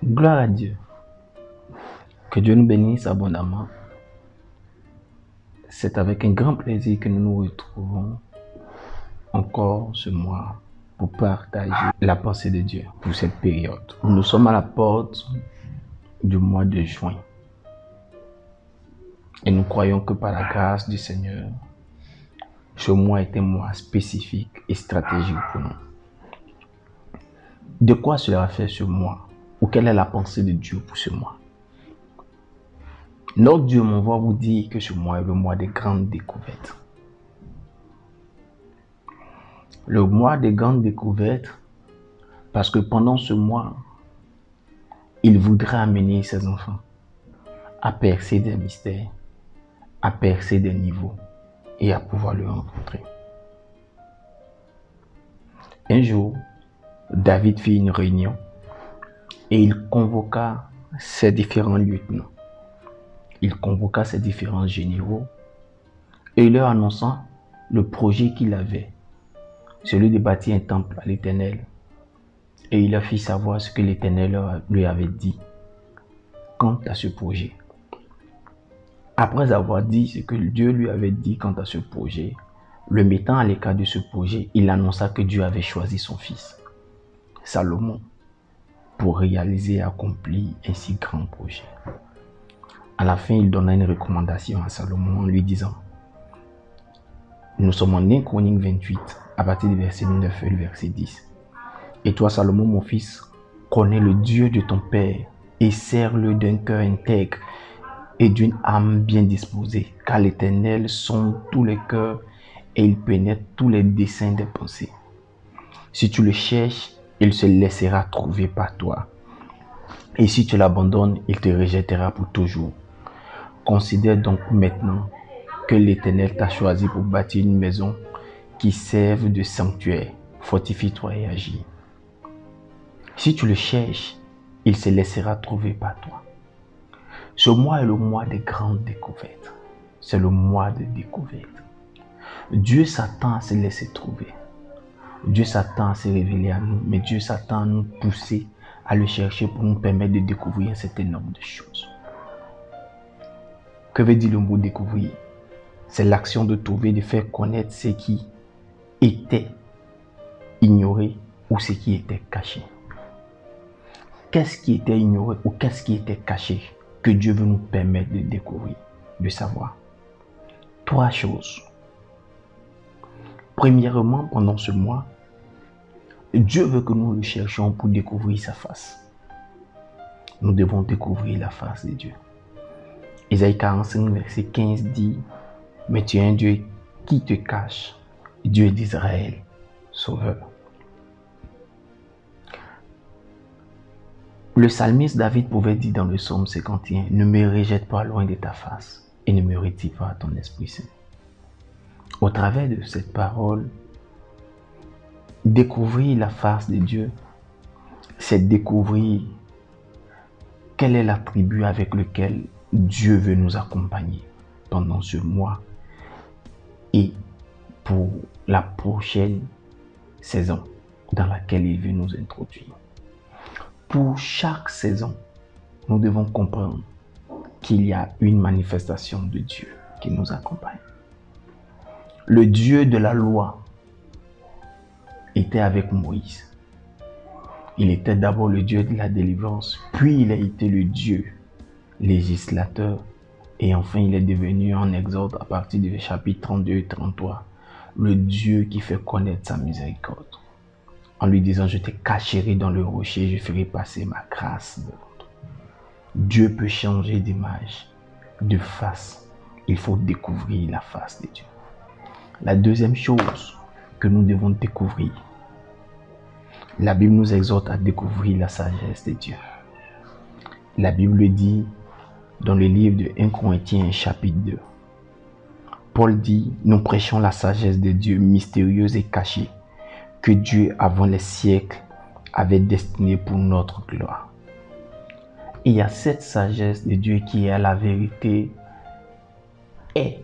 Gloire à Dieu. Que Dieu nous bénisse abondamment. C'est avec un grand plaisir que nous nous retrouvons encore ce mois pour partager la pensée de Dieu pour cette période. Nous sommes à la porte du mois de juin. Et nous croyons que par la grâce du Seigneur, ce mois est un mois spécifique et stratégique pour nous. De quoi cela fait ce mois? Ou quelle est la pensée de Dieu pour ce mois? Notre Dieu m'envoie vous dire que ce mois est le mois des grandes découvertes. Le mois des grandes découvertes, parce que pendant ce mois, il voudra amener ses enfants à percer des mystères, à percer des niveaux et à pouvoir le rencontrer. Un jour, David fit une réunion et il convoqua ses différents lieutenants. Il convoqua ses différents généraux et il leur annonça le projet qu'il avait, celui de bâtir un temple à l'Éternel. Et il leur fit savoir ce que l'Éternel lui avait dit quant à ce projet. Après avoir dit ce que Dieu lui avait dit quant à ce projet, le mettant à l'écart de ce projet, il annonça que Dieu avait choisi son fils, Salomon, pour réaliser et accomplir un si grand projet. À la fin, il donna une recommandation à Salomon en lui disant, nous sommes en 1 Chronique 28, à partir du verset 9 et du verset 10. Et toi, Salomon, mon fils, connais le Dieu de ton père et sers-le d'un cœur intègre et d'une âme bien disposée, car l'Éternel sonde tous les cœurs et il pénètre tous les desseins des pensées. Si tu le cherches, il se laissera trouver par toi. Et si tu l'abandonnes, il te rejettera pour toujours. Considère donc maintenant que l'Éternel t'a choisi pour bâtir une maison qui serve de sanctuaire. Fortifie-toi et agis. Si tu le cherches, il se laissera trouver par toi. Ce mois est le mois des grandes découvertes. C'est le mois de découverte. Dieu s'attend à se laisser trouver. Dieu s'attend à se révéler à nous, mais Dieu s'attend à nous pousser à le chercher pour nous permettre de découvrir un certain nombre de choses. Que veut dire le mot découvrir? C'est l'action de trouver, de faire connaître ce qui était ignoré ou ce qui était caché. Qu'est-ce qui était ignoré ou qu'est-ce qui était caché que Dieu veut nous permettre de découvrir, de savoir? 3 choses. Premièrement, pendant ce mois, Dieu veut que nous le cherchions pour découvrir sa face. Nous devons découvrir la face de Dieu. Ésaïe 45, verset 15 dit, « Mais tu es un Dieu qui te cache, Dieu d'Israël, sauveur. » Le psalmiste David pouvait dire dans le psaume 51, « Ne me rejette pas loin de ta face et ne me retire pas ton Esprit Saint. » Au travers de cette parole, découvrir la face de Dieu, c'est découvrir quel est l'attribut avec lequel Dieu veut nous accompagner pendant ce mois et pour la prochaine saison dans laquelle il veut nous introduire. Pour chaque saison, nous devons comprendre qu'il y a une manifestation de Dieu qui nous accompagne. Le Dieu de la loi était avec Moïse. Il était d'abord le Dieu de la délivrance, puis il a été le Dieu législateur et enfin il est devenu en Exode à partir du chapitre 32 et 33 le Dieu qui fait connaître sa miséricorde. En lui disant, je te cacherai dans le rocher, je ferai passer ma grâce devant toi. Dieu peut changer d'image, de face. Il faut découvrir la face de Dieu. La deuxième chose que nous devons découvrir, la Bible nous exhorte à découvrir la sagesse de Dieu. La Bible dit dans le livre de 1 Corinthiens chapitre 2, Paul dit, nous prêchons la sagesse de Dieu mystérieuse et cachée, que Dieu avant les siècles avait destinée pour notre gloire. Et il y a cette sagesse de Dieu qui est la vérité et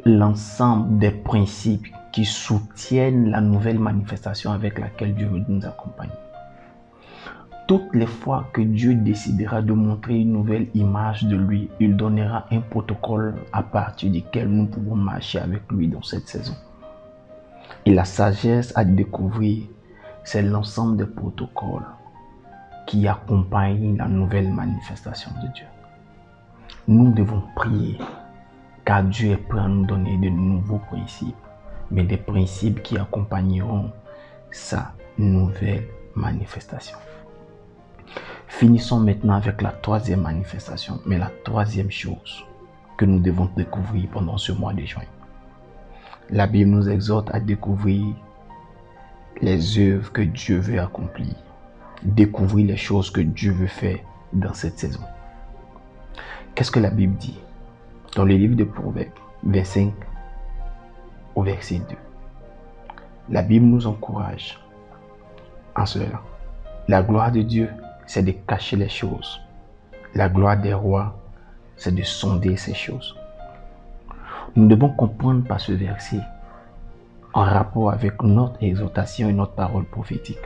l'ensemble des principes qui soutiennent la nouvelle manifestation avec laquelle Dieu veut nous accompagner. Toutes les fois que Dieu décidera de montrer une nouvelle image de lui, il donnera un protocole à partir duquel nous pouvons marcher avec lui dans cette saison. Et la sagesse à découvrir, c'est l'ensemble des protocoles qui accompagnent la nouvelle manifestation de Dieu. Nous devons prier, car Dieu est prêt à nous donner de nouveaux principes, mais des principes qui accompagneront sa nouvelle manifestation. Finissons maintenant avec la troisième manifestation, mais la troisième chose que nous devons découvrir pendant ce mois de juin. La Bible nous exhorte à découvrir les œuvres que Dieu veut accomplir, découvrir les choses que Dieu veut faire dans cette saison. Qu'est-ce que la Bible dit? Dans le livre de Proverbes, 25 au verset 2. La Bible nous encourage en cela. La gloire de Dieu, c'est de cacher les choses. La gloire des rois, c'est de sonder ces choses. Nous devons comprendre par ce verset, en rapport avec notre exhortation et notre parole prophétique,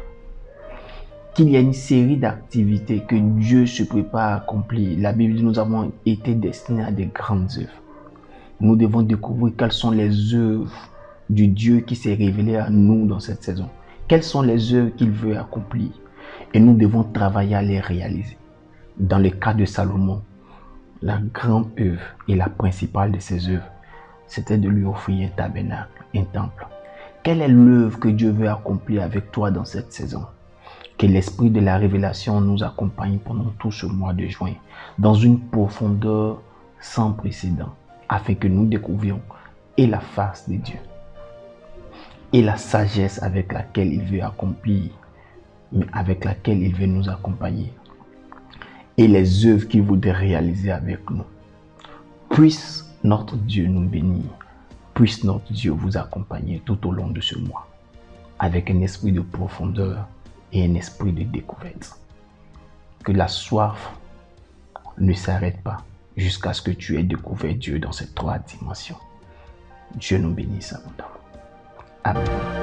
qu'il y a une série d'activités que Dieu se prépare à accomplir. La Bible dit nous avons été destinés à des grandes œuvres. Nous devons découvrir quelles sont les œuvres du Dieu qui s'est révélé à nous dans cette saison. Quelles sont les œuvres qu'il veut accomplir. Et nous devons travailler à les réaliser. Dans le cas de Salomon, la grande œuvre et la principale de ses œuvres, c'était de lui offrir un tabernacle, un temple. Quelle est l'œuvre que Dieu veut accomplir avec toi dans cette saison? Que l'esprit de la révélation nous accompagne pendant tout ce mois de juin, dans une profondeur sans précédent, afin que nous découvrions et la face de Dieu, et la sagesse avec laquelle il veut accomplir, mais avec laquelle il veut nous accompagner, et les œuvres qu'il voudrait réaliser avec nous. Puisse notre Dieu nous bénir, puisse notre Dieu vous accompagner tout au long de ce mois, avec un esprit de profondeur et un esprit de découverte. Que la soif ne s'arrête pas jusqu'à ce que tu aies découvert Dieu dans ces trois dimensions. Dieu nous bénisse abondamment. Amen.